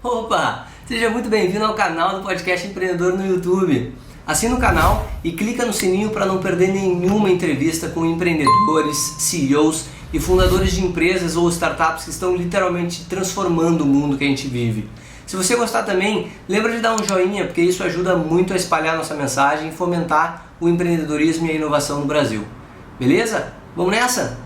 Opa! Seja muito bem-vindo ao canal do Podcast Empreendedor no YouTube. Assina o canal e clica no sininho para não perder nenhuma entrevista com empreendedores, CEOs e fundadores de empresas ou startups que estão literalmente transformando o mundo que a gente vive. Se você gostar também, lembra de dar um joinha, porque isso ajuda muito a espalhar nossa mensagem e fomentar o empreendedorismo e a inovação no Brasil. Beleza? Vamos nessa?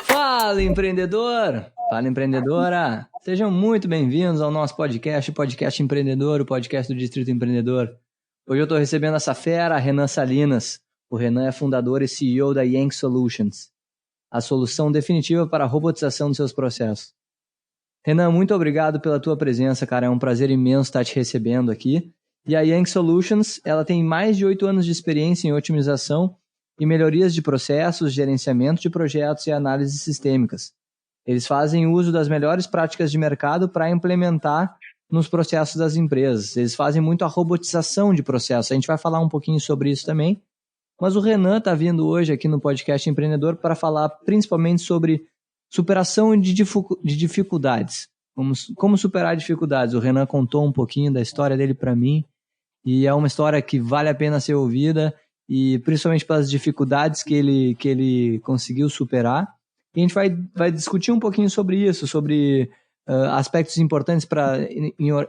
Fala, empreendedor! Fala, empreendedora! Sejam muito bem-vindos ao nosso podcast, Podcast Empreendedor, o podcast do Distrito Empreendedor. Hoje eu estou recebendo essa fera, Renan Salinas. O Renan é fundador e CEO da Yank Solutions, a solução definitiva para a robotização dos seus processos. Renan, muito obrigado pela tua presença, cara. É um prazer imenso estar te recebendo aqui. E a Yank Solutions, ela tem mais de 8 anos de experiência em otimização e melhorias de processos, gerenciamento de projetos e análises sistêmicas. Eles fazem uso das melhores práticas de mercado para implementar nos processos das empresas. Eles fazem muito a robotização de processos. A gente vai falar um pouquinho sobre isso também. Mas o Renan está vindo hoje aqui no Podcast Empreendedor para falar principalmente sobre superação de dificuldades. Como superar dificuldades. O Renan contou um pouquinho da história dele para mim e é uma história que vale a pena ser ouvida e principalmente pelas dificuldades que ele conseguiu superar. E a gente vai discutir um pouquinho sobre isso, sobre aspectos importantes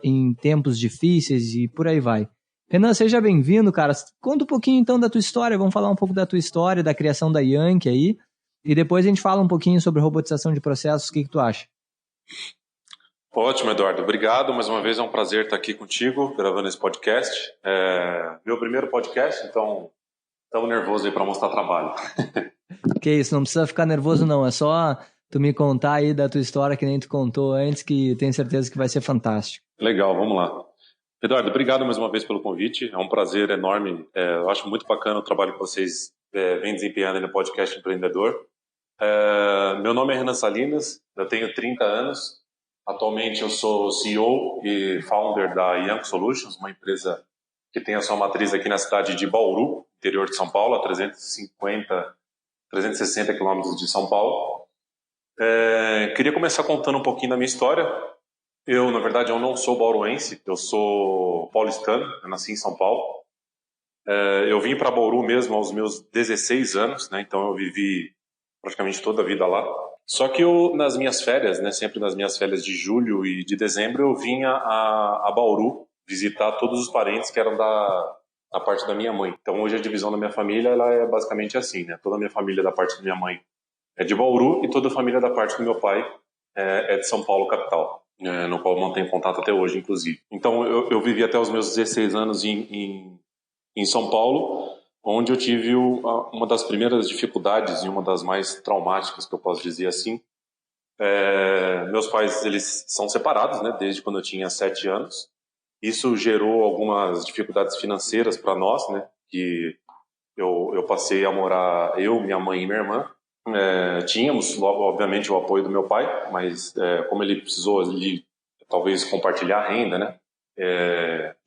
em tempos difíceis e por aí vai. Renan, seja bem-vindo, cara. Conta um pouquinho então da tua história, vamos falar um pouco da tua história, da criação da Yank aí, e depois a gente fala um pouquinho sobre robotização de processos, o que tu acha? Ótimo, Eduardo. Obrigado. Mais uma vez é um prazer estar aqui contigo, gravando esse podcast. Meu primeiro podcast, então estamos nervosos aí para mostrar trabalho. Que isso, não precisa ficar nervoso não, é só tu me contar aí da tua história que nem tu contou antes, que tenho certeza que vai ser fantástico. Legal, vamos lá. Eduardo, obrigado mais uma vez pelo convite, é um prazer enorme, eu acho muito bacana o trabalho que vocês vêm desempenhando no Podcast Empreendedor. Meu nome é Renan Salinas, eu tenho 30 anos, atualmente eu sou CEO e founder da Yank Solutions, uma empresa que tem a sua matriz aqui na cidade de Bauru, interior de São Paulo, a 360 quilômetros de São Paulo. Queria começar contando um pouquinho da minha história. Na verdade, eu não sou bauruense, eu sou paulistano, eu nasci em São Paulo. Eu vim para Bauru mesmo aos meus 16 anos, né? Então eu vivi praticamente toda a vida lá. Só que nas minhas férias, né, sempre nas minhas férias de julho e de dezembro, eu vinha a Bauru visitar todos os parentes que eram da parte da minha mãe. Então hoje a divisão da minha família ela é basicamente assim, né? Toda a minha família da parte da minha mãe é de Bauru e toda a família da parte do meu pai é de São Paulo, capital. No qual eu mantenho contato até hoje, inclusive. Então, eu vivi até os meus 16 anos em São Paulo, onde eu tive uma das primeiras dificuldades e uma das mais traumáticas, que eu posso dizer assim. Meus pais, eles são separados, né, desde quando eu tinha 7 anos. Isso gerou algumas dificuldades financeiras para nós, né, que eu passei a morar, eu, minha mãe e minha irmã. Tínhamos, obviamente, o apoio do meu pai, mas como ele precisou talvez compartilhar a renda, né,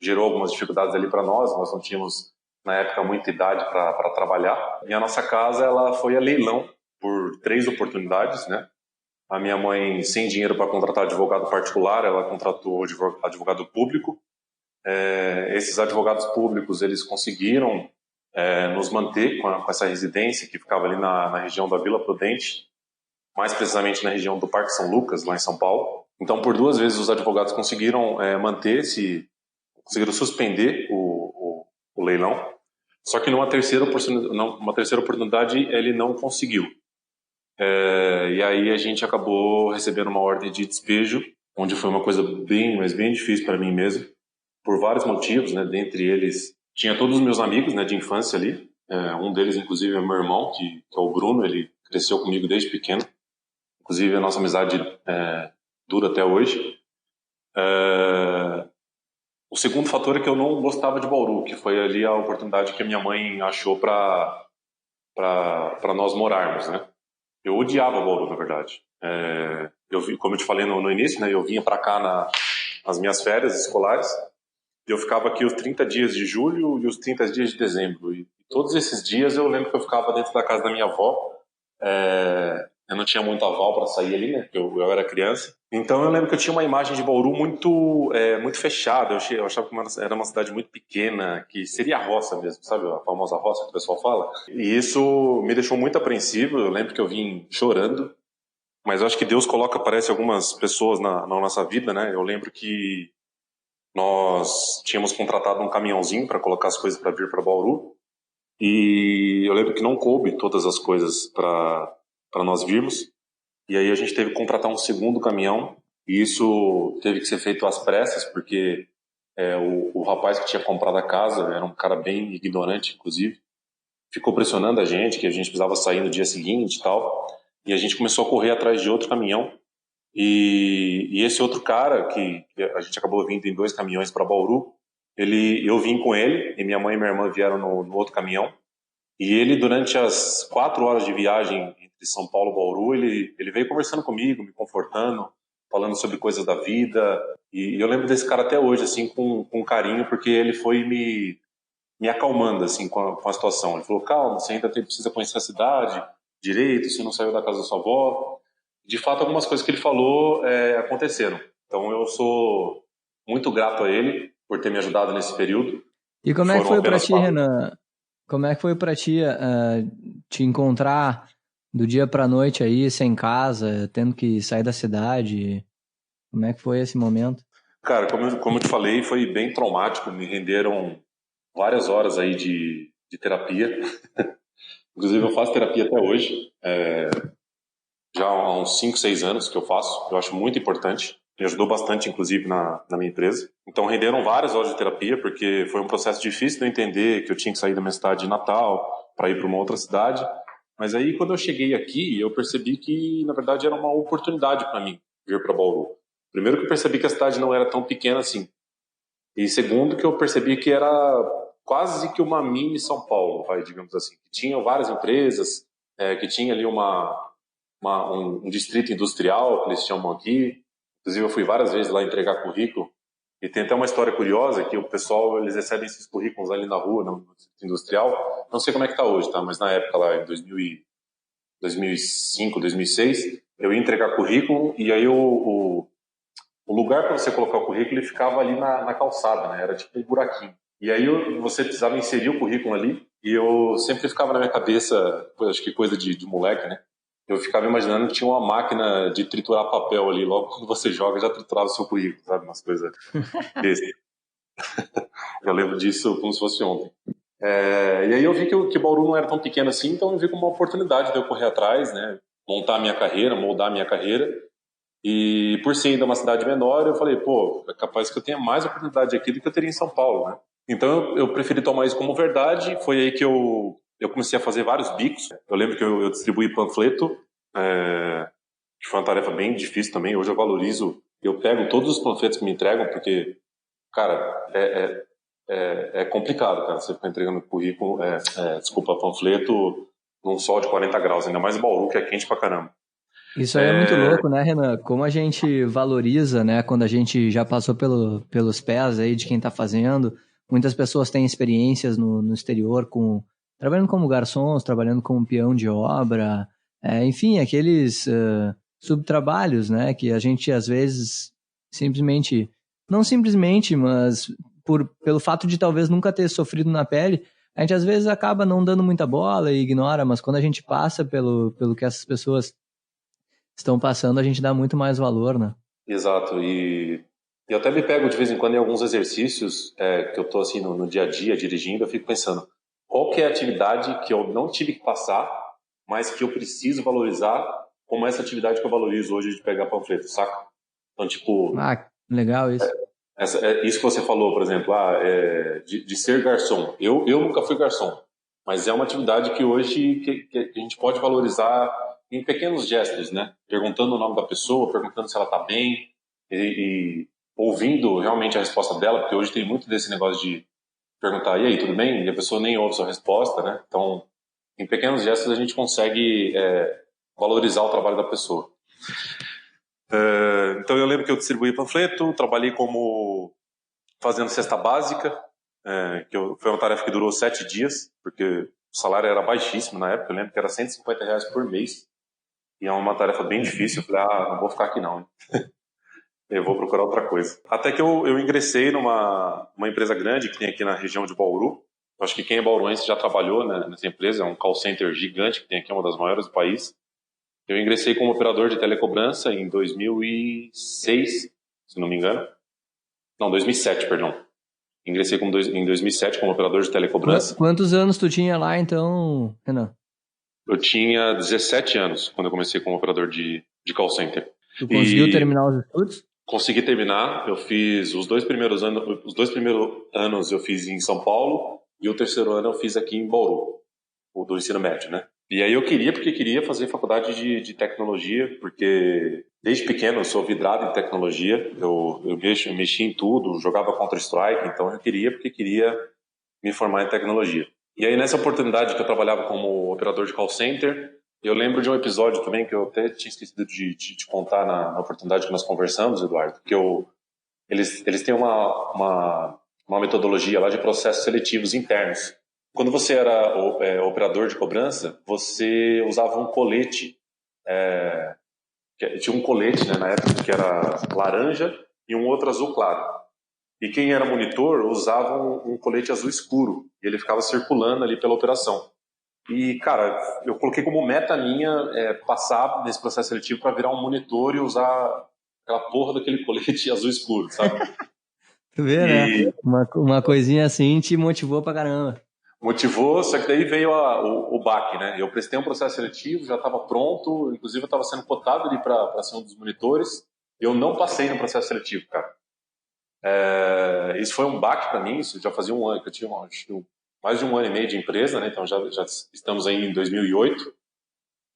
gerou algumas dificuldades ali para nós não tínhamos, na época, muita idade para trabalhar. E a nossa casa ela foi a leilão por 3 oportunidades, né? A minha mãe, sem dinheiro para contratar advogado particular, ela contratou advogado público. Esses advogados públicos, eles conseguiram nos manter com essa residência que ficava ali na região da Vila Prudente, mais precisamente na região do Parque São Lucas, lá em São Paulo. Então, por 2 vezes, os advogados conseguiram conseguiram suspender o leilão, só que numa terceira oportunidade ele não conseguiu. E aí a gente acabou recebendo uma ordem de despejo, onde foi uma coisa mas bem difícil para mim mesmo, por vários motivos, né? Dentre eles, tinha todos os meus amigos, né, de infância ali. Um deles, inclusive, é meu irmão, que é o Bruno. Ele cresceu comigo desde pequeno. Inclusive, a nossa amizade dura até hoje. O segundo fator é que eu não gostava de Bauru, que foi ali a oportunidade que a minha mãe achou para nós morarmos, né? Eu odiava Bauru, na verdade. Como eu te falei no início, né, eu vinha para cá nas minhas férias escolares. eu ficava aqui os 30 dias de julho e os 30 dias de dezembro. E todos esses dias eu lembro que eu ficava dentro da casa da minha avó. Eu não tinha muito aval para sair ali, né? Porque eu era criança. Então eu lembro que eu tinha uma imagem de Bauru muito fechada. Eu achava que era uma cidade muito pequena, que seria a roça mesmo, sabe? A famosa roça que o pessoal fala. E isso me deixou muito apreensivo. Eu lembro que eu vim chorando. Mas eu acho que Deus coloca, parece, algumas pessoas na nossa vida, né? Eu lembro que nós tínhamos contratado um caminhãozinho para colocar as coisas para vir para Bauru. E eu lembro que não coube todas as coisas para nós virmos. E aí a gente teve que contratar um segundo caminhão. E isso teve que ser feito às pressas, porque o rapaz que tinha comprado a casa era um cara bem ignorante, inclusive. Ficou pressionando a gente, que a gente precisava sair no dia seguinte e tal. E a gente começou a correr atrás de outro caminhão. E esse outro cara, que a gente acabou vindo em 2 caminhões para Bauru, eu vim com ele, e minha mãe e minha irmã vieram no outro caminhão. E ele, durante as 4 horas de viagem entre São Paulo e Bauru, ele veio conversando comigo, me confortando, falando sobre coisas da vida. E eu lembro desse cara até hoje, assim, com carinho, porque ele foi me acalmando, assim, com a situação. Ele falou, calma, você ainda precisa conhecer a cidade direito, você não saiu da casa da sua avó. De fato, algumas coisas que ele falou aconteceram. Então, eu sou muito grato a ele por ter me ajudado nesse período. E como é que foi para ti, Renan? Como é que foi para ti te encontrar do dia para noite aí, sem casa, tendo que sair da cidade? Como é que foi esse momento? Cara, como eu te falei, foi bem traumático. Me renderam várias horas aí de terapia. Inclusive, eu faço terapia até hoje. Já há uns 5, 6 anos que eu faço. Eu acho muito importante. Me ajudou bastante, inclusive, na minha empresa. Então, renderam várias horas de terapia, porque foi um processo difícil de eu entender que eu tinha que sair da minha cidade natal para ir para uma outra cidade. Mas aí, quando eu cheguei aqui, eu percebi que, na verdade, era uma oportunidade para mim vir para Bauru. Primeiro que eu percebi que a cidade não era tão pequena assim. E segundo que eu percebi que era quase que uma mini São Paulo, digamos assim. Que tinha várias empresas, que tinha ali um distrito industrial, que eles chamam aqui. Inclusive, eu fui várias vezes lá entregar currículo. E tem até uma história curiosa, que o pessoal, eles recebem esses currículos ali na rua, no distrito industrial. Não sei como é que está hoje, tá? Mas na época lá, em 2005, 2006, eu ia entregar currículo e aí o lugar para você colocar o currículo ele ficava ali na calçada, né? Era tipo um buraquinho. E aí você precisava inserir o currículo ali e eu sempre ficava na minha cabeça, acho que coisa de moleque, né? Eu ficava imaginando que tinha uma máquina de triturar papel ali, logo quando você joga já triturava o seu currículo, sabe? Umas coisas desse. Eu lembro disso como se fosse ontem. E aí eu vi que Bauru não era tão pequeno assim, então eu vi como uma oportunidade de eu correr atrás, né? Montar a minha carreira, moldar a minha carreira. E por ser ainda uma cidade menor, eu falei, pô, é capaz que eu tenha mais oportunidade aqui do que eu teria em São Paulo, né? Então eu preferi tomar isso como verdade. Foi aí que eu comecei a fazer vários bicos. Eu lembro que eu distribuí panfleto, que foi uma tarefa bem difícil também. Hoje eu valorizo, eu pego todos os panfletos que me entregam, porque, cara, é complicado, cara, você ficar entregando currículo, panfleto num sol de 40 graus, ainda mais em Bauru, que é quente pra caramba. Isso aí é muito louco, né, Renan? Como a gente valoriza, né, quando a gente já passou pelos pés aí de quem tá fazendo. Muitas pessoas têm experiências no exterior trabalhando como garçons, trabalhando como peão de obra, enfim, aqueles subtrabalhos, né, que a gente às vezes não simplesmente, mas pelo fato de talvez nunca ter sofrido na pele, a gente às vezes acaba não dando muita bola e ignora, mas quando a gente passa pelo que essas pessoas estão passando, a gente dá muito mais valor, né? Exato, e eu até me pego de vez em quando em alguns exercícios que eu tô assim no dia a dia dirigindo, eu fico pensando, qual que é a atividade que eu não tive que passar, mas que eu preciso valorizar, como essa atividade que eu valorizo hoje de pegar panfleto, saca? Então, tipo... Ah, legal isso. Isso que você falou, por exemplo, de ser garçom. Eu nunca fui garçom, mas é uma atividade que hoje que a gente pode valorizar em pequenos gestos, né? Perguntando o nome da pessoa, perguntando se ela está bem e ouvindo realmente a resposta dela, porque hoje tem muito desse negócio de perguntar, e aí, tudo bem? E a pessoa nem ouve sua resposta, né? Então, em pequenos gestos a gente consegue valorizar o trabalho da pessoa. Então eu lembro que eu distribuí panfleto, trabalhei como fazendo cesta básica, foi uma tarefa que durou 7 dias, porque o salário era baixíssimo na época, eu lembro que era R$ 150 por mês, e é uma tarefa bem difícil. Eu falei, não vou ficar aqui não, eu vou procurar outra coisa. Até que eu ingressei numa empresa grande que tem aqui na região de Bauru. Eu acho que quem é bauruense já trabalhou, né, nessa empresa, é um call center gigante que tem aqui, uma das maiores do país. Eu ingressei como operador de telecobrança em 2006, se não me engano. Não, 2007, perdão. Ingressei em 2007 como operador de telecobrança. Quantos anos tu tinha lá, então, Renan? Eu tinha 17 anos quando eu comecei como operador de call center. Tu conseguiu terminar os estudos? Consegui terminar. Eu fiz os dois primeiros anos eu fiz em São Paulo e o terceiro ano eu fiz aqui em Bauru, o do ensino médio, né? E aí eu queria fazer faculdade de tecnologia, porque desde pequeno eu sou vidrado em tecnologia, eu mexi em tudo, jogava Counter-Strike, então eu queria me formar em tecnologia. E aí nessa oportunidade que eu trabalhava como operador de call center, eu lembro de um episódio também que eu até tinha esquecido de contar na oportunidade que nós conversamos, Eduardo, que eles têm uma metodologia lá de processos seletivos internos. Quando você era operador de cobrança, você usava um colete, tinha um colete, né, na época, que era laranja e um outro azul claro. E quem era monitor usava um colete azul escuro, e ele ficava circulando ali pela operação. E, cara, eu coloquei como meta minha passar nesse processo seletivo para virar um monitor e usar aquela porra daquele colete azul escuro, sabe? Tu vê, né? Uma coisinha assim te motivou pra caramba. Motivou, só que daí veio o baque, né? Eu prestei um processo seletivo, já estava pronto, inclusive eu estava sendo cotado ali para ser um dos monitores, e eu não passei no processo seletivo, cara. Isso foi um baque para mim, isso já fazia um ano, que eu tinha mais de um ano e meio de empresa, né? Então já estamos aí em 2008.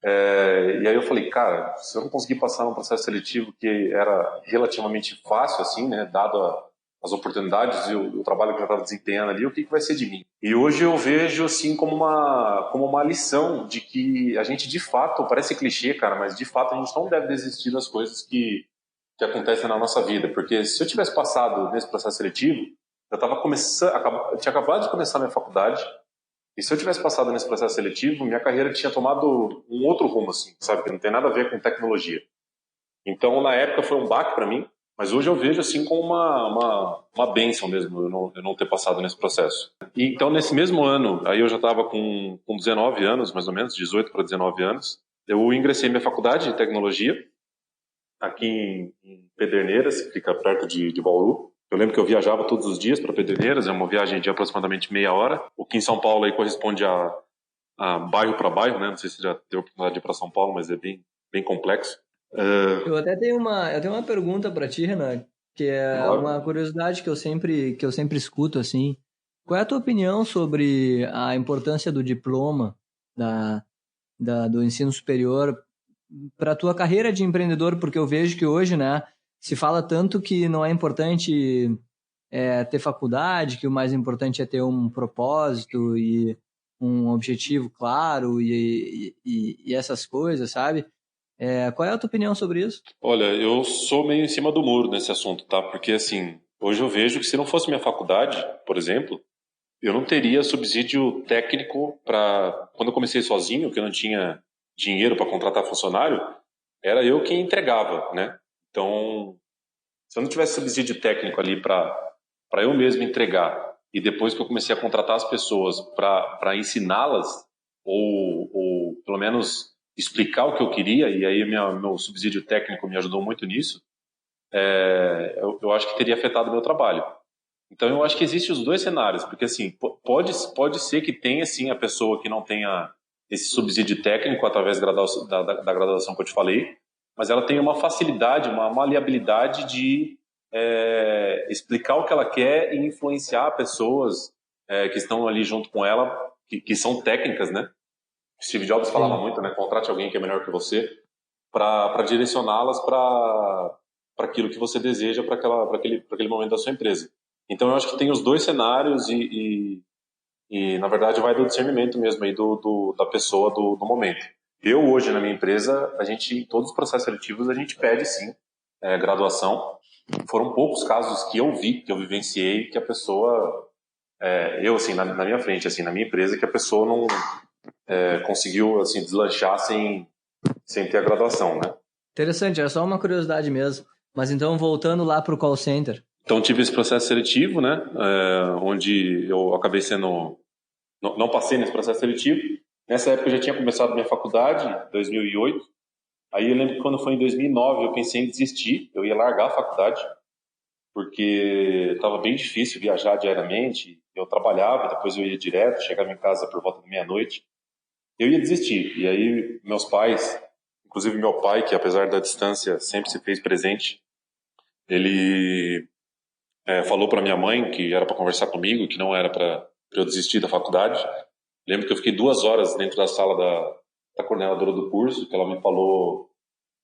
E aí eu falei, cara, se eu não conseguir passar no processo seletivo, que era relativamente fácil, assim, né? Dado as oportunidades e o trabalho que eu estava desempenhando ali, o que vai ser de mim? E hoje eu vejo, assim, como uma lição de que a gente, de fato, parece clichê, cara, mas de fato a gente não deve desistir das coisas que acontecem na nossa vida, porque se eu tivesse passado nesse processo seletivo, eu tinha acabado de começar a minha faculdade, e se eu tivesse passado nesse processo seletivo, minha carreira tinha tomado um outro rumo, assim, sabe, que não tem nada a ver com tecnologia. Então, na época foi um baque para mim, mas hoje eu vejo assim como uma bênção mesmo, eu não ter passado nesse processo. E então, nesse mesmo ano, aí eu já estava com 19 anos, mais ou menos, 18 para 19 anos, eu ingressei na minha faculdade de tecnologia, aqui em Pederneiras, que fica perto de Bauru. Eu lembro que eu viajava todos os dias para Pederneiras, é uma viagem de aproximadamente meia hora. O que em São Paulo aí corresponde a bairro para bairro, né? Não sei se você já teve a oportunidade de ir para São Paulo, mas é bem complexo. Eu até tenho uma pergunta para ti, Renan, que é uma curiosidade que eu sempre escuto assim. Qual é a tua opinião sobre a importância do diploma do ensino superior para a tua carreira de empreendedor? Porque eu vejo que hoje, né, se fala tanto que não é importante ter faculdade, que o mais importante é ter um propósito e um objetivo claro e essas coisas, sabe? Qual é a tua opinião sobre isso? Olha, eu sou meio em cima do muro nesse assunto, tá? Porque, assim, hoje eu vejo que se não fosse minha faculdade, por exemplo, eu não teria subsídio técnico para... Quando eu comecei sozinho, que eu não tinha dinheiro para contratar funcionário, era eu quem entregava, né? Então, se eu não tivesse subsídio técnico ali para eu mesmo entregar, e depois que eu comecei a contratar as pessoas para ensiná-las, ou pelo menos explicar o que eu queria, e aí meu subsídio técnico me ajudou muito nisso, eu acho que teria afetado o meu trabalho. Então eu acho que existem os dois cenários, porque assim, pode ser que tenha sim a pessoa que não tenha esse subsídio técnico através da graduação que eu te falei, mas ela tem uma facilidade, uma maleabilidade de explicar o que ela quer e influenciar pessoas que estão ali junto com ela, que são técnicas, né? Steve Jobs falava muito, né? Contrate alguém que é melhor que você para direcioná-las para aquilo que você deseja para aquele momento da sua empresa. Então eu acho que tem os dois cenários e na verdade vai do discernimento mesmo aí da pessoa do momento. Eu hoje na minha empresa, em todos os processos seletivos a gente pede sim graduação. foram poucos casos que eu vi, que eu vivenciei, que a pessoa, eu assim, na minha frente, assim, na minha empresa, que a pessoa não conseguiu assim, deslanchar sem ter a graduação, né? Interessante, era só uma curiosidade mesmo. Mas então, voltando lá para o call center. Então, tive esse processo seletivo, né? Onde eu acabei sendo... Não passei nesse processo seletivo. Nessa época, eu já tinha começado minha faculdade, em 2008. Aí eu lembro que quando foi em 2009, eu pensei em desistir. Eu ia largar a faculdade, porque estava bem difícil viajar diariamente. Eu trabalhava, depois eu ia direto, chegava em casa por volta da meia-noite. Eu ia desistir. E aí, meus pais, inclusive meu pai, que apesar da distância sempre se fez presente, ele falou para minha mãe que era para conversar comigo, que não era para eu desistir da faculdade. Lembro que eu fiquei 2 horas dentro da sala da coordenadora do curso, que ela me falou: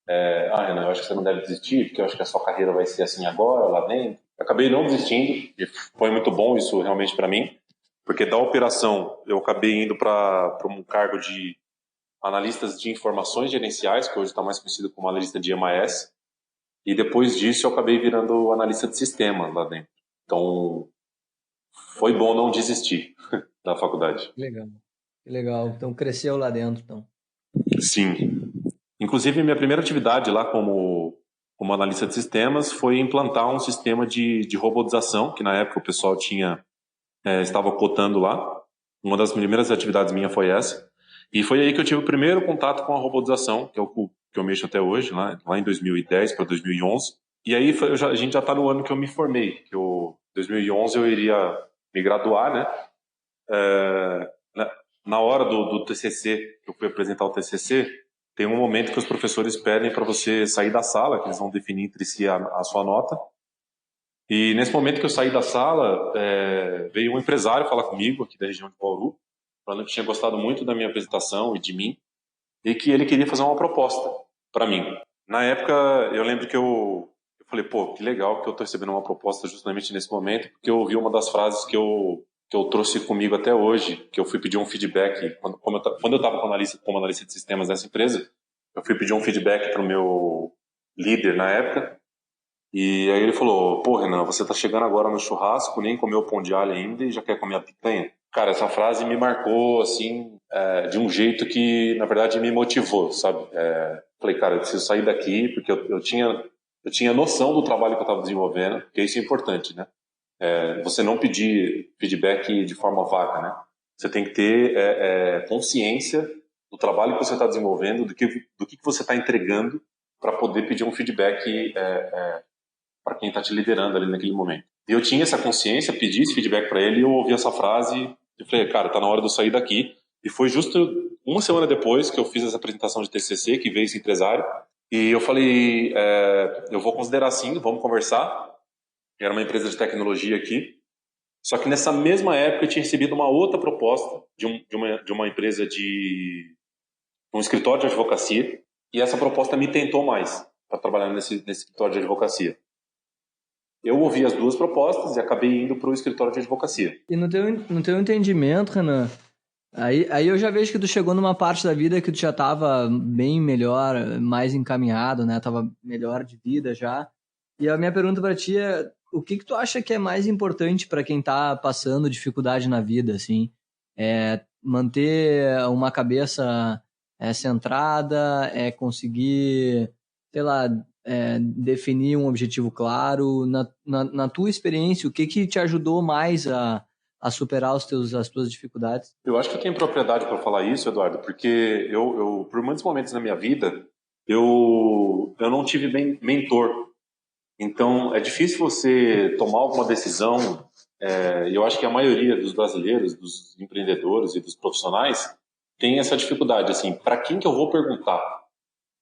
Renan, eu acho que você não deve desistir, porque eu acho que a sua carreira vai ser assim agora, lá dentro. Eu acabei não desistindo, e foi muito bom isso realmente para mim, porque da operação eu acabei indo para um cargo de analistas de informações gerenciais, que hoje está mais conhecido como analista de EMAS, e depois disso eu acabei virando analista de sistema lá dentro. Então, foi bom não desistir da faculdade. Legal, legal. Então, cresceu lá dentro, então. Sim. Inclusive, minha primeira atividade lá como analista de sistemas foi implantar um sistema de robotização, que na época o pessoal estava cotando lá. Uma das primeiras atividades minha foi essa. E foi aí que eu tive o primeiro contato com a robotização, que é o que eu mexo até hoje, lá em 2010 para 2011. E aí a gente já está no ano que eu me formei, que em 2011 eu iria me graduar, né? Na hora do TCC, que eu fui apresentar o TCC, tem um momento que os professores pedem para você sair da sala, que eles vão definir entre si a sua nota. E nesse momento que eu saí da sala, veio um empresário falar comigo, aqui da região de Bauru, falando que tinha gostado muito da minha apresentação e de mim, e que ele queria fazer uma proposta para mim. Na época, eu lembro que eu falei, pô, que legal que eu estou recebendo uma proposta justamente nesse momento, porque eu ouvi uma das frases que eu trouxe comigo até hoje, que eu fui pedir um feedback, quando eu estava como analista de sistemas nessa empresa, eu fui pedir um feedback para o meu líder na época, e aí ele falou, pô, Renan, você tá chegando agora no churrasco, nem comeu pão de alho ainda e já quer comer a picanha? Cara, essa frase me marcou, assim, de um jeito que, na verdade, me motivou, sabe? Falei, cara, eu preciso sair daqui, porque eu tinha noção do trabalho que eu estava desenvolvendo, porque isso é importante, né? Você não pedir feedback de forma vaga, né? Você tem que ter consciência do trabalho que você está desenvolvendo, do que você está entregando, para poder pedir um feedback para quem está te liderando ali naquele momento. E eu tinha essa consciência, pedi esse feedback para ele, e eu ouvi essa frase e falei, cara, tá na hora de eu sair daqui. E foi justo uma semana depois que eu fiz essa apresentação de TCC, que veio esse empresário, e eu falei, eu vou considerar sim, vamos conversar. Era uma empresa de tecnologia aqui. Só que nessa mesma época eu tinha recebido uma outra proposta de uma empresa de um escritório de advocacia, e essa proposta me tentou mais para trabalhar nesse escritório de advocacia. Eu ouvi as duas propostas e acabei indo para o escritório de advocacia. E no teu entendimento, Renan, aí eu já vejo que tu chegou numa parte da vida que tu já estava bem melhor, mais encaminhado, né? Tava melhor de vida já. E a minha pergunta para ti é, o que tu acha que é mais importante para quem tá passando dificuldade na vida, assim? Manter uma cabeça centrada, conseguir, sei lá, definir um objetivo claro. Na tua experiência, o que te ajudou mais a superar as tuas dificuldades? Eu acho que eu tenho propriedade para falar isso, Eduardo, porque eu por muitos momentos na minha vida, eu não tive mentor. Então, é difícil você tomar alguma decisão, e eu acho que a maioria dos brasileiros, dos empreendedores e dos profissionais, tem essa dificuldade, assim, para quem que eu vou perguntar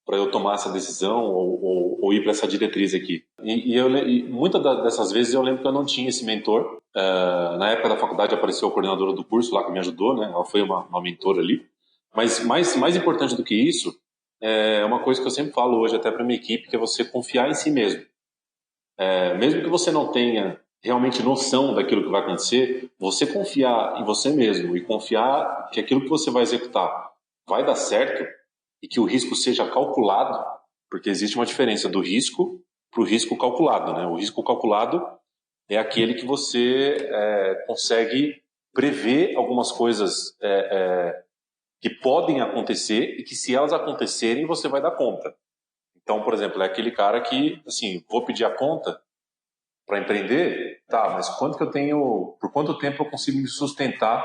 para eu tomar essa decisão ou ir para essa diretriz aqui? E muitas dessas vezes eu lembro que eu não tinha esse mentor. Na época da faculdade apareceu a coordenadora do curso lá que me ajudou, né? Ela foi uma mentora ali. Mas mais importante do que isso, é uma coisa que eu sempre falo hoje até para minha equipe, que é você confiar em si mesmo. Mesmo que você não tenha realmente noção daquilo que vai acontecer, você confiar em você mesmo e confiar que aquilo que você vai executar vai dar certo e que o risco seja calculado, porque existe uma diferença do risco para o risco calculado, né? O risco calculado é aquele que você consegue prever algumas coisas que podem acontecer e que, se elas acontecerem, você vai dar conta. Então, por exemplo, é aquele cara que, assim, vou pedir a conta para empreender, tá, mas por quanto tempo eu consigo me sustentar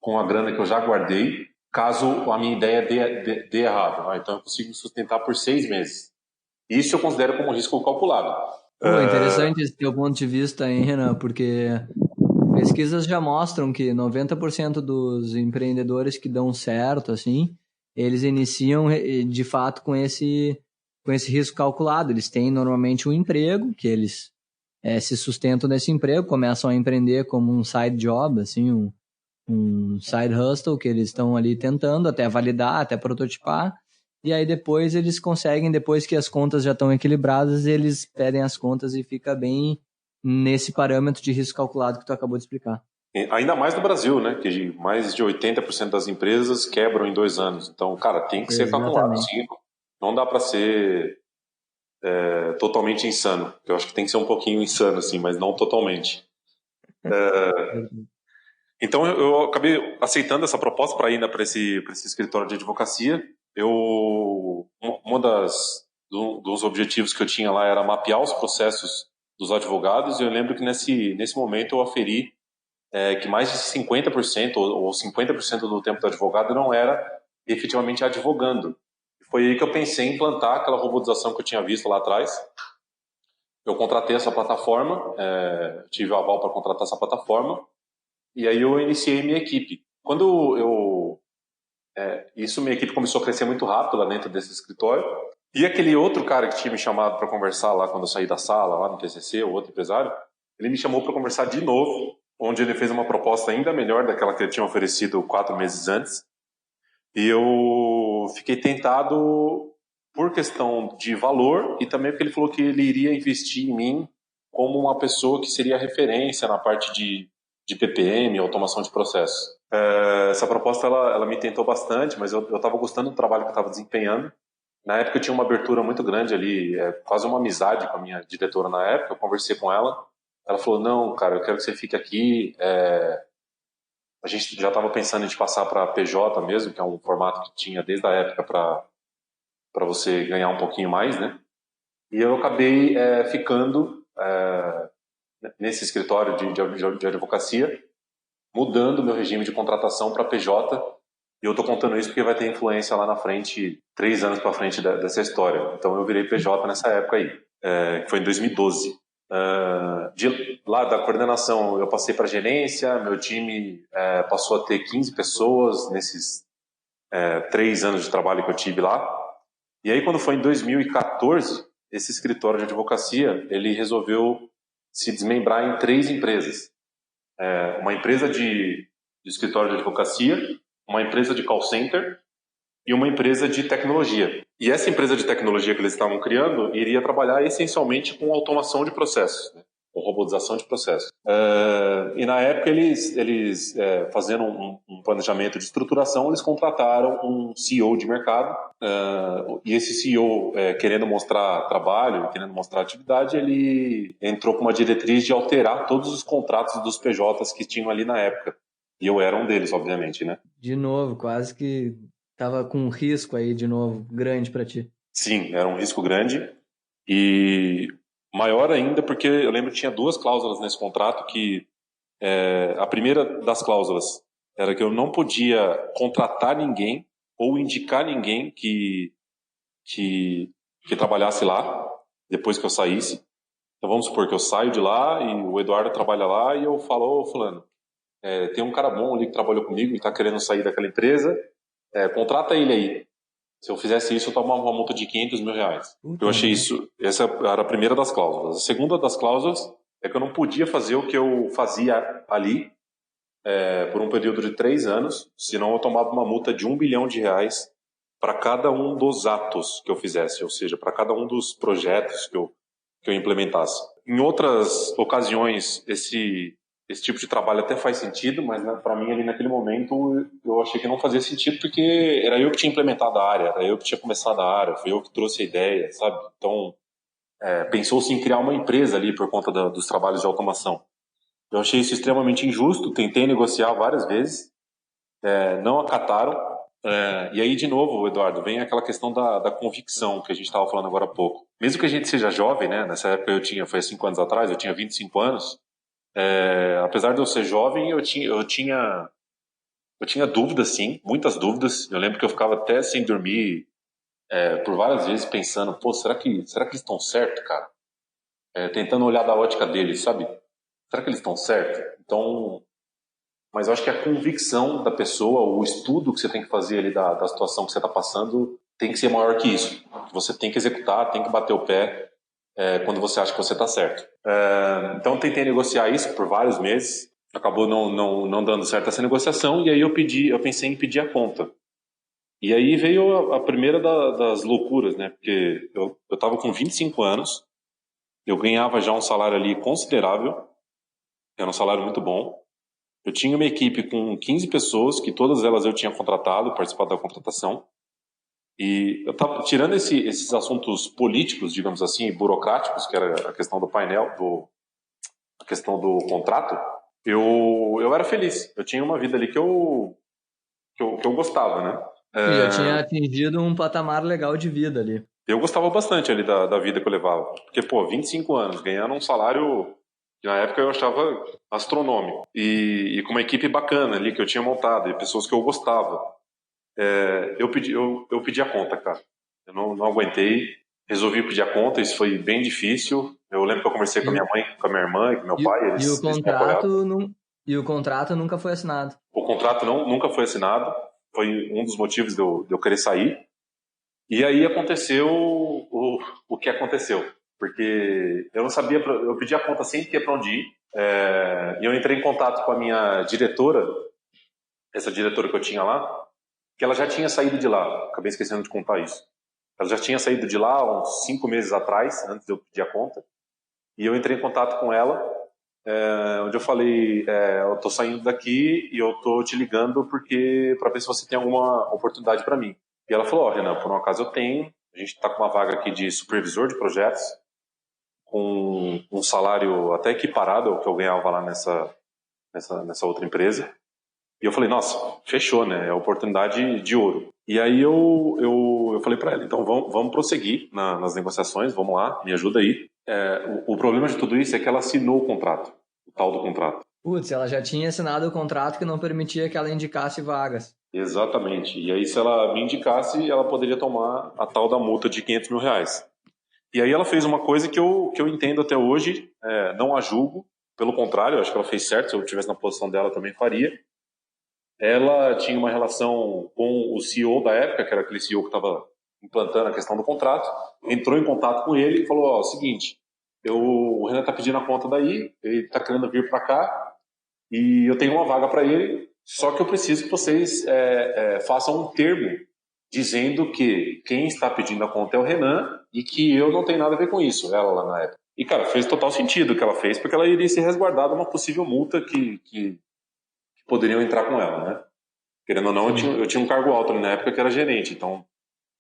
com a grana que eu já guardei, caso a minha ideia dê errado? Então eu consigo me sustentar por 6 meses. Isso eu considero como risco calculado. Pô, interessante esse teu ponto de vista, hein, Renan, porque pesquisas já mostram que 90% dos empreendedores que dão certo, assim, eles iniciam de fato com esse risco calculado. Eles têm normalmente um emprego, que eles se sustentam nesse emprego, começam a empreender como um side job, assim, um side hustle, que eles estão ali tentando até validar, até prototipar, e aí depois eles conseguem, depois que as contas já estão equilibradas, eles pedem as contas e fica bem nesse parâmetro de risco calculado que tu acabou de explicar. Ainda mais no Brasil, né? Que mais de 80% das empresas quebram em 2 anos. Então, cara, tem que ser calculado. Sim. Não dá para ser totalmente insano. Eu acho que tem que ser um pouquinho insano, assim, mas não totalmente. Então, eu acabei aceitando essa proposta para ir para esse escritório de advocacia. Dos objetivos que eu tinha lá era mapear os processos dos advogados, e eu lembro que nesse momento eu aferi que mais de 50% ou 50% do tempo do advogado não era efetivamente advogando. Foi aí que eu pensei em implantar aquela robotização que eu tinha visto lá atrás. Eu contratei essa plataforma, tive o aval para contratar essa plataforma, e aí eu iniciei minha equipe. Quando minha equipe começou a crescer muito rápido lá dentro desse escritório. E aquele outro cara que tinha me chamado para conversar lá quando eu saí da sala, lá no TCC, o outro empresário, ele me chamou para conversar de novo, onde ele fez uma proposta ainda melhor daquela que ele tinha oferecido 4 meses antes. E eu fiquei tentado por questão de valor e também porque ele falou que ele iria investir em mim como uma pessoa que seria referência na parte de PPM, automação de processos. Essa proposta ela me tentou bastante, mas eu estava gostando do trabalho que eu estava desempenhando. Na época eu tinha uma abertura muito grande ali, quase uma amizade com a minha diretora na época. Eu conversei com ela, ela falou: não, cara, eu quero que você fique aqui. A gente já estava pensando em te passar para PJ mesmo, que é um formato que tinha desde a época para você ganhar um pouquinho mais, né? E eu acabei ficando nesse escritório de advocacia, mudando meu regime de contratação para PJ. E eu estou contando isso porque vai ter influência lá na frente, 3 anos para frente dessa história. Então eu virei PJ nessa época aí, que foi em 2012. De lá da coordenação eu passei para gerência, meu time passou a ter 15 pessoas nesses 3 anos de trabalho que eu tive lá. E aí quando foi em 2014, esse escritório de advocacia, ele resolveu se desmembrar em 3 empresas. Uma empresa de escritório de advocacia, uma empresa de call center e uma empresa de tecnologia. E essa empresa de tecnologia que eles estavam criando iria trabalhar essencialmente com automação de processos, né? Com robotização de processos. E na época eles fazendo um planejamento de estruturação, eles contrataram um CEO de mercado, e esse CEO, querendo mostrar trabalho, querendo mostrar atividade, ele entrou com uma diretriz de alterar todos os contratos dos PJs que tinham ali na época. E eu era um deles, obviamente, né? De novo, quase que tava com um risco aí de novo, grande para ti. Sim, era um risco grande e maior ainda porque eu lembro que tinha 2 cláusulas nesse contrato que a primeira das cláusulas era que eu não podia contratar ninguém ou indicar ninguém que trabalhasse lá depois que eu saísse. Então vamos supor que eu saio de lá e o Eduardo trabalha lá e eu falo: ô fulano, tem um cara bom ali que trabalhou comigo e está querendo sair daquela empresa, contrata ele aí. Se eu fizesse isso, eu tomava uma multa de R$500 mil. Eu achei isso. Essa era a primeira das cláusulas. A segunda das cláusulas é que eu não podia fazer o que eu fazia ali por um período de 3 anos, senão eu tomava uma multa de R$1 bilhão para cada um dos atos que eu fizesse, ou seja, para cada um dos projetos que eu implementasse. Em outras ocasiões, esse tipo de trabalho até faz sentido, mas para mim ali naquele momento eu achei que não fazia sentido porque era eu que tinha implementado a área, era eu que tinha começado a área, foi eu que trouxe a ideia, sabe? Então pensou-se em criar uma empresa ali por conta dos trabalhos de automação. Eu achei isso extremamente injusto, tentei negociar várias vezes, não acataram. E aí, de novo, Eduardo, vem aquela questão da convicção que a gente estava falando agora há pouco. Mesmo que a gente seja jovem, né? Nessa época foi 5 anos atrás, eu tinha 25 anos. Apesar de eu ser jovem, eu tinha dúvidas, sim, muitas dúvidas. Eu lembro que eu ficava até sem dormir por várias vezes pensando, pô, será que eles estão certos, cara? Tentando olhar da ótica deles, sabe? Será que eles estão certos? Então, mas eu acho que a convicção da pessoa, o estudo que você tem que fazer ali da situação que você está passando, tem que ser maior que isso. Você tem que executar, tem que bater o pé quando você acha que você está certo. Então, eu tentei negociar isso por vários meses. Acabou não dando certo essa negociação, e aí eu pensei em pedir a conta. E aí veio a primeira das loucuras, né? Porque eu estava com 25 anos, eu ganhava já um salário ali considerável, era um salário muito bom. Eu tinha uma equipe com 15 pessoas, que todas elas eu tinha contratado, participado da contratação. E eu estava tirando esses assuntos políticos, digamos assim, burocráticos, que era a questão do painel, a questão do contrato. Eu era feliz. Eu tinha uma vida ali que eu gostava, né? E já tinha atingido um patamar legal de vida ali. Eu gostava bastante ali da vida que eu levava. Porque, pô, 25 anos, ganhando um salário que na época eu achava astronômico. E com uma equipe bacana ali que eu tinha montado, e pessoas que eu gostava. Eu pedi a conta, cara. Eu não aguentei. Resolvi pedir a conta, isso foi bem difícil. Eu lembro que eu conversei com a minha mãe, com a minha irmã e com meu pai. Eles me apoiaram. E o contrato nunca foi assinado. O contrato nunca foi assinado. Foi um dos motivos de eu querer sair. E aí aconteceu o que aconteceu. Porque eu não sabia, eu pedi a conta sem ter para onde ir. E eu entrei em contato com a minha diretora, essa diretora que eu tinha lá, que ela já tinha saído de lá. Acabei esquecendo de contar isso. Ela já tinha saído de lá uns 5 meses atrás, antes de eu pedir a conta. E eu entrei em contato com ela, onde eu falei, eu tô saindo daqui e eu tô te ligando para ver se você tem alguma oportunidade para mim. E ela falou, Renan, por um acaso eu tenho, a gente está com uma vaga aqui de supervisor de projetos, com um salário até equiparado ao que eu ganhava lá nessa outra empresa. E eu falei, nossa, fechou, né? É oportunidade de ouro. E aí eu falei para ela, então vamos prosseguir nas negociações, vamos lá, me ajuda aí. O problema de tudo isso é que ela assinou o contrato, o tal do contrato. Putz, ela já tinha assinado o contrato que não permitia que ela indicasse vagas. Exatamente. E aí se ela me indicasse, ela poderia tomar a tal da multa de R$500 mil. E aí ela fez uma coisa que eu entendo até hoje, não a julgo, pelo contrário, eu acho que ela fez certo, se eu estivesse na posição dela também faria. Ela tinha uma relação com o CEO da época, que era aquele CEO que estava implantando a questão do contrato, entrou em contato com ele e falou, seguinte, o Renan está pedindo a conta daí, ele está querendo vir para cá, e eu tenho uma vaga para ele, só que eu preciso que vocês façam um termo dizendo que quem está pedindo a conta é o Renan e que eu não tenho nada a ver com isso, ela lá na época. E, cara, fez total sentido o que ela fez, porque ela iria se resguardar de uma possível multa que poderiam entrar com ela, né? Querendo ou não, eu tinha um cargo alto ali na época que era gerente, então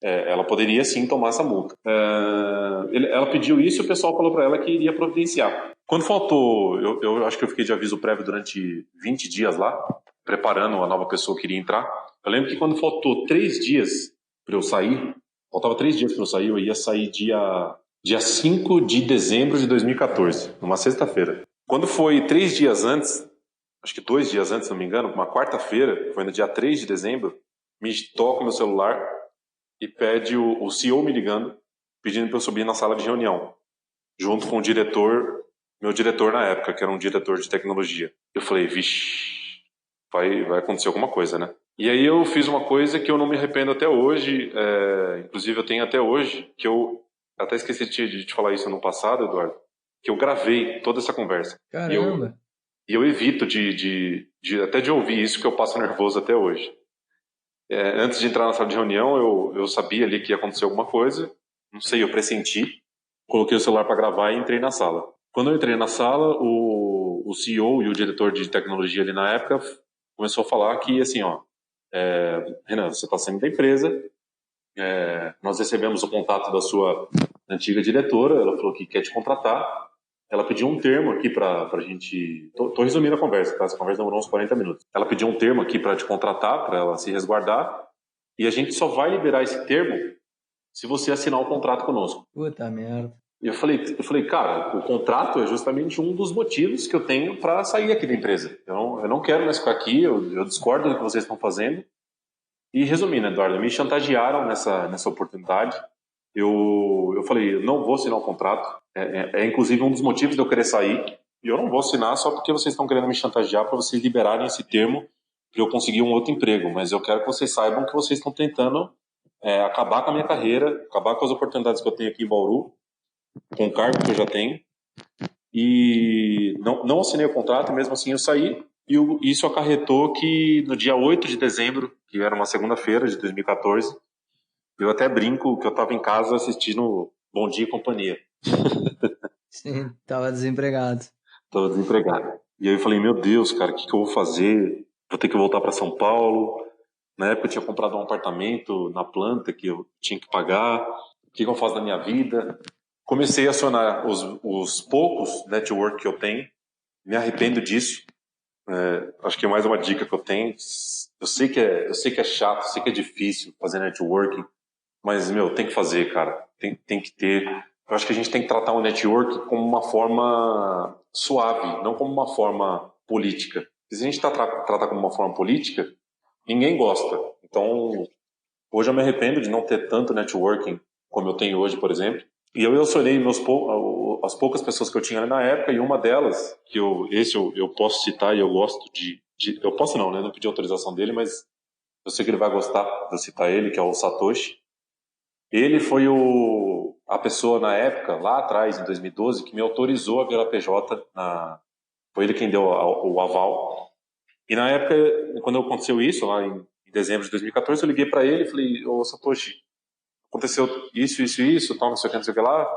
ela poderia sim tomar essa multa. Ela pediu isso e o pessoal falou para ela que iria providenciar. Quando faltou, eu acho que eu fiquei de aviso prévio durante 20 dias lá, preparando a nova pessoa que iria entrar. Eu lembro que quando faltou 3 dias para eu sair, faltava 3 dias para eu sair, eu ia sair dia 5 de dezembro de 2014, numa sexta-feira. Quando foi 3 dias antes, acho que 2 dias antes, se não me engano, uma quarta-feira, foi no dia 3 de dezembro, me toca no celular e pede o CEO me ligando, pedindo para eu subir na sala de reunião, junto com o diretor, meu diretor na época, que era um diretor de tecnologia. Eu falei, vixe, vai acontecer alguma coisa, né? E aí eu fiz uma coisa que eu não me arrependo até hoje, inclusive eu tenho até hoje, que eu até esqueci de te falar isso no passado, Eduardo, que eu gravei toda essa conversa. Caramba! E eu evito até de ouvir isso, que eu passo nervoso até hoje. Antes de entrar na sala de reunião, eu sabia ali que ia acontecer alguma coisa, não sei, eu pressenti, coloquei o celular para gravar e entrei na sala. Quando eu entrei na sala, o CEO e o diretor de tecnologia ali na época começou a falar que, assim, Renan, você está saindo da empresa, nós recebemos o contato da sua antiga diretora, ela falou que quer te contratar. Ela pediu um termo aqui pra gente... Tô resumindo a conversa, tá? Essa conversa demorou uns 40 minutos. Ela pediu um termo aqui para te contratar, para ela se resguardar, e a gente só vai liberar esse termo se você assinar o contrato conosco. Puta merda. E eu falei, cara, o contrato é justamente um dos motivos que eu tenho para sair aqui da empresa. Eu não quero mais ficar aqui, eu discordo do que vocês estão fazendo. E resumindo, Eduardo, me chantagearam nessa oportunidade. Eu falei, eu não vou assinar o contrato. Inclusive um dos motivos de eu querer sair. E eu não vou assinar só porque vocês estão querendo me chantagear para vocês liberarem esse termo para eu conseguir um outro emprego. Mas eu quero que vocês saibam que vocês estão tentando acabar com a minha carreira, acabar com as oportunidades que eu tenho aqui em Bauru, com o cargo que eu já tenho. E não assinei o contrato, e mesmo assim eu saí. E isso acarretou que no dia 8 de dezembro, que era uma segunda-feira de 2014, eu até brinco que eu estava em casa assistindo Bom Dia e Companhia. Sim, tava desempregado. Tava desempregado. E aí eu falei, meu Deus, cara, o que eu vou fazer? Vou ter que voltar para São Paulo. Na época eu tinha comprado um apartamento na planta que eu tinha que pagar. O que eu faço na minha vida? Comecei a acionar os poucos network que eu tenho. Me arrependo disso. Acho que é mais uma dica que eu tenho. Eu sei que é chato, eu sei que é difícil fazer networking, mas, tem que fazer, cara. Tem que ter. Eu acho que a gente tem que tratar o network como uma forma suave, não como uma forma política. Se a gente tratar como uma forma política, ninguém gosta. Então, hoje eu me arrependo de não ter tanto networking como eu tenho hoje, por exemplo. E eu acionei as poucas pessoas que eu tinha na época, e uma delas, que eu posso citar e eu gosto eu posso não, né? Não pedi autorização dele, mas eu sei que ele vai gostar de eu citar ele, que é o Satoshi. Ele foi a pessoa na época, lá atrás, em 2012, que me autorizou a virar PJ. Foi ele quem deu o aval. E na época, quando aconteceu isso, lá em dezembro de 2014, eu liguei para ele e falei, ô Satoshi, aconteceu isso, tal, não sei o que lá.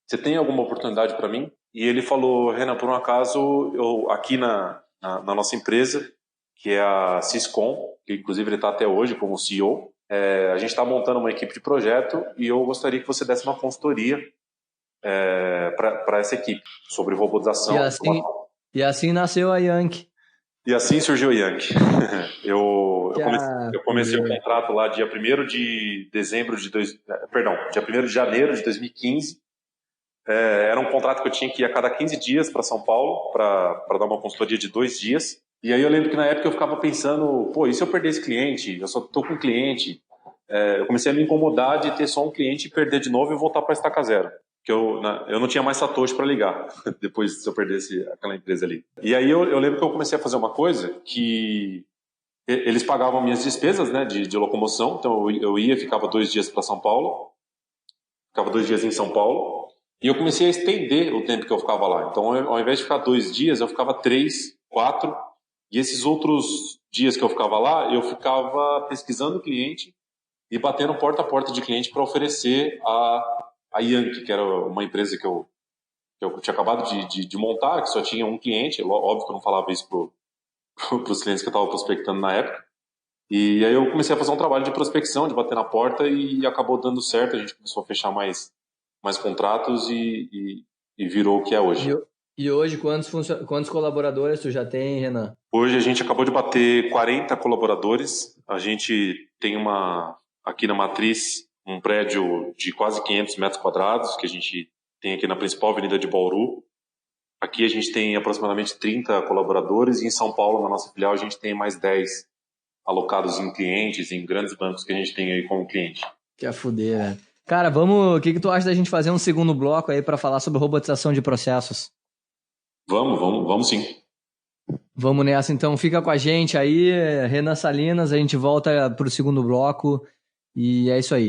Você tem alguma oportunidade para mim? E ele falou, Renan, por um acaso, eu aqui na nossa empresa, que é a Syscom, que inclusive ele está até hoje como CEO, a gente está montando uma equipe de projeto e eu gostaria que você desse uma consultoria para essa equipe sobre robotização. E assim nasceu a Yankee. E assim surgiu a Yankee. Eu comecei o contrato lá dia 1º de janeiro de 2015. Era um contrato que eu tinha que ir a cada 15 dias para São Paulo para dar uma consultoria de 2 dias. E aí eu lembro que na época eu ficava pensando, e se eu perder esse cliente? Eu só estou com um cliente. Eu comecei a me incomodar de ter só um cliente e perder de novo e voltar para estaca zero. Que eu não tinha mais Satoshi para ligar, depois se eu perdesse aquela empresa ali. E aí eu lembro que eu comecei a fazer uma coisa que eles pagavam minhas despesas, né, de locomoção. Então eu ia, ficava 2 dias para São Paulo, ficava 2 dias em São Paulo, e eu comecei a estender o tempo que eu ficava lá. Então ao invés de ficar 2 dias, eu ficava 3, 4, e esses outros dias que eu ficava lá, eu ficava pesquisando o cliente e batendo porta a porta de cliente para oferecer a Yankee, que era uma empresa que eu tinha acabado de montar, que só tinha um cliente. Óbvio que eu não falava isso para os clientes que eu estava prospectando na época. E aí eu comecei a fazer um trabalho de prospecção, de bater na porta, e acabou dando certo. A gente começou a fechar mais contratos e virou o que é hoje. E hoje, quantos colaboradores tu já tem, Renan? Hoje a gente acabou de bater 40 colaboradores. A gente tem aqui na Matriz, um prédio de quase 500 metros quadrados, que a gente tem aqui na principal avenida de Bauru. Aqui a gente tem aproximadamente 30 colaboradores, e em São Paulo, na nossa filial, a gente tem mais 10 alocados em clientes, em grandes bancos que a gente tem aí como cliente. Que a fuder, velho. Cara, o que tu acha da gente fazer um segundo bloco aí para falar sobre robotização de processos? Vamos sim. Vamos nessa, então. Fica com a gente aí, Renan Salinas. A gente volta pro segundo bloco e é isso aí.